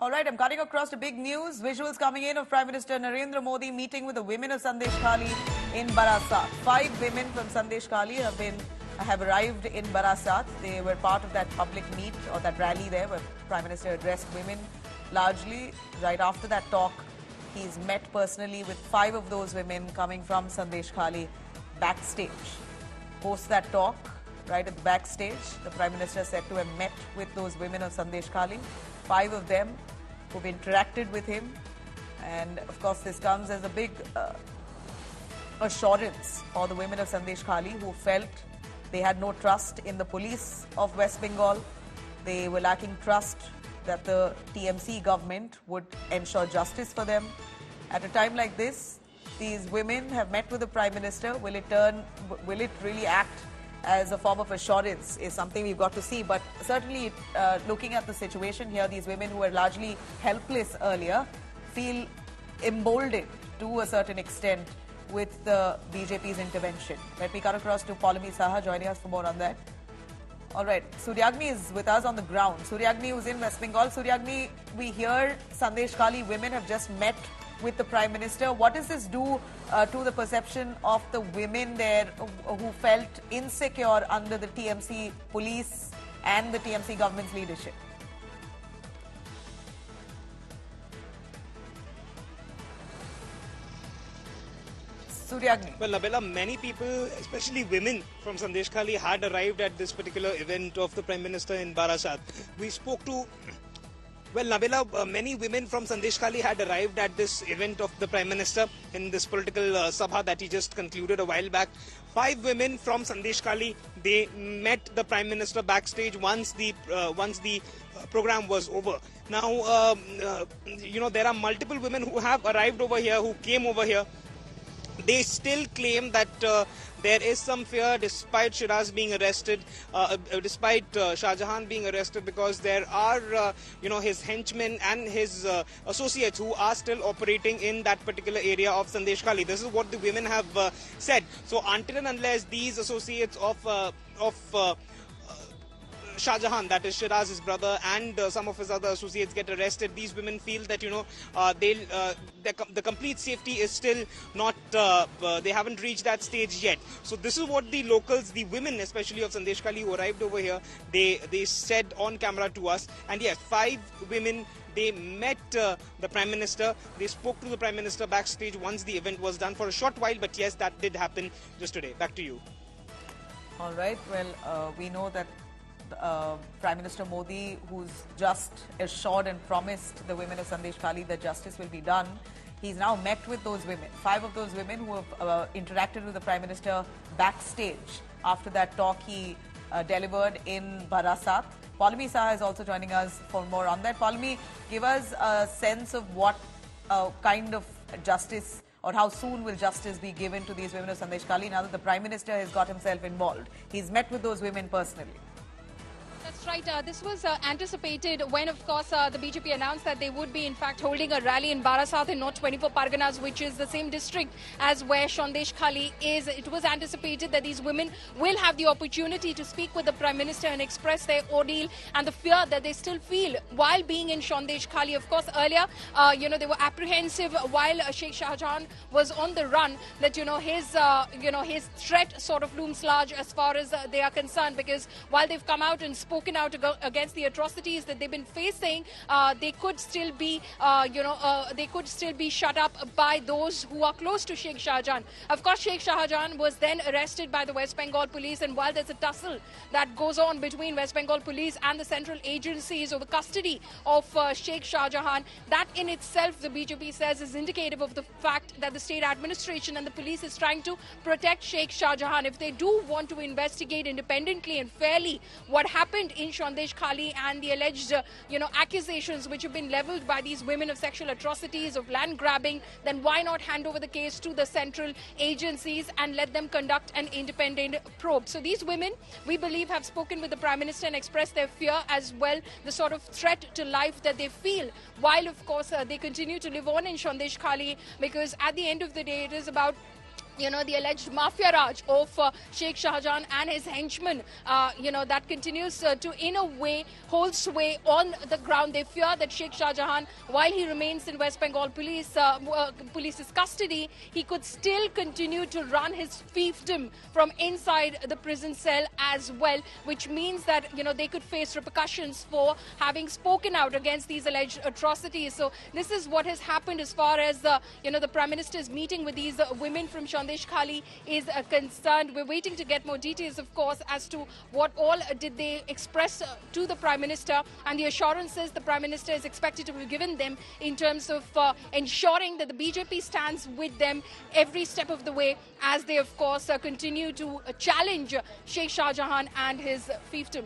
All right, I'm cutting across to big news. Visuals coming in of Prime Minister Narendra Modi meeting with the women of Sandeshkhali in Barasat. 5 women from Sandeshkhali have arrived in Barasat. They were part of that public meet or that rally there where Prime Minister addressed women largely. Right after that talk, he's met personally with 5 of those women coming from Sandeshkhali backstage. Post that talk, right at the backstage, the Prime Minister said to have met with those women of Sandeshkhali. 5 of them who've interacted with him, and of course this comes as a big assurance for the women of Sandeshkhali who felt they had no trust in the police of West Bengal. They were lacking trust that the TMC government would ensure justice for them. At a time like this, these women have met with the Prime Minister. Will it really act as a form of assurance is something we've got to see. But certainly looking at the situation here, these women who were largely helpless earlier feel emboldened to a certain extent with the BJP's intervention. Let me cut across to Paulami Saha joining us for more on that. All right, Suryagni is with us on the ground. Suryagni who's in West Bengal. Suryagni, we hear Sandeshkhali women have just met with the Prime Minister. What does this do to the perception of the women there who felt insecure under the TMC police and the TMC government's leadership? Suryagni. Well, Nabila, many people, especially women from Sandeshkhali, had arrived at this particular event of the Prime Minister in Barasat. We spoke to Well, Nabila, many women from Sandeshkhali had arrived at this event of the Prime Minister in this political sabha that he just concluded a while back. 5 women from Sandeshkhali, they met the Prime Minister backstage once the program was over. Now, there are multiple women who have arrived over here, who came over here. They still claim that there is some fear despite Shiraz being arrested, despite Shah Jahan being arrested, because there are, his henchmen and his associates who are still operating in that particular area of Sandeshkhali. This is what the women have said. So until and unless these associates of Shah Jahan, that is Shiraz's brother, and some of his other associates get arrested, these women feel that the complete safety is still not, they haven't reached that stage yet. So this is what the locals, the women especially of Sandeshkhali who arrived over here, they said on camera to us. And yes, 5 women, they met the Prime Minister. They spoke to the Prime Minister backstage once the event was done for a short while. But yes, that did happen just today. Back to you. All right. Well, we know that Prime Minister Modi, who's just assured and promised the women of Sandeshkhali that justice will be done, he's now met with those women. 5 of those women who have interacted with the Prime Minister backstage after that talk he delivered in Barasat. Paulami Saha is also joining us for more on that. Paulami, give us a sense of what kind of justice or how soon will justice be given to these women of Sandeshkhali now that the Prime Minister has got himself involved. He's met with those women personally. That's right. This was anticipated when, of course, the BJP announced that they would be, in fact, holding a rally in Barasat in North 24 Parganas, which is the same district as where Sandeshkhali is. It was anticipated that these women will have the opportunity to speak with the Prime Minister and express their ordeal and the fear that they still feel while being in Sandeshkhali. Of course, earlier, they were apprehensive while Sheikh Shah Jahan was on the run that, his threat sort of looms large as far as they are concerned, because while they've come out and spoken out against the atrocities that they've been facing, they could still be, shut up by those who are close to Sheikh Shah Jahan. Of course, Sheikh Shah Jahan was then arrested by the West Bengal police, and while there's a tussle that goes on between West Bengal police and the central agencies over custody of Sheikh Shah Jahan, that in itself, the BJP says, is indicative of the fact that the state administration and the police is trying to protect Sheikh Shah Jahan. If they do want to investigate independently and fairly what happened in Sandeshkhali and the alleged, accusations which have been leveled by these women of sexual atrocities, of land grabbing, then why not hand over the case to the central agencies and let them conduct an independent probe? So these women, we believe, have spoken with the Prime Minister and expressed their fear as well, the sort of threat to life that they feel, while, of course, they continue to live on in Sandeshkhali, because at the end of the day, it is about the alleged mafia raj of Sheikh Shahjahan and his henchmen, that continues to, in a way, hold sway on the ground. They fear that Sheikh Shahjahan, while he remains in West Bengal police's custody, he could still continue to run his fiefdom from inside the prison cell as well, which means that, they could face repercussions for having spoken out against these alleged atrocities. So this is what has happened as far as, the Prime Minister's meeting with these women from Sandeshkhali is concerned. We're waiting to get more details, of course, as to what all did they express to the Prime Minister and the assurances the Prime Minister is expected to have given them in terms of ensuring that the BJP stands with them every step of the way as they, of course, continue to challenge Sheikh Shahjahan and his fiefdom.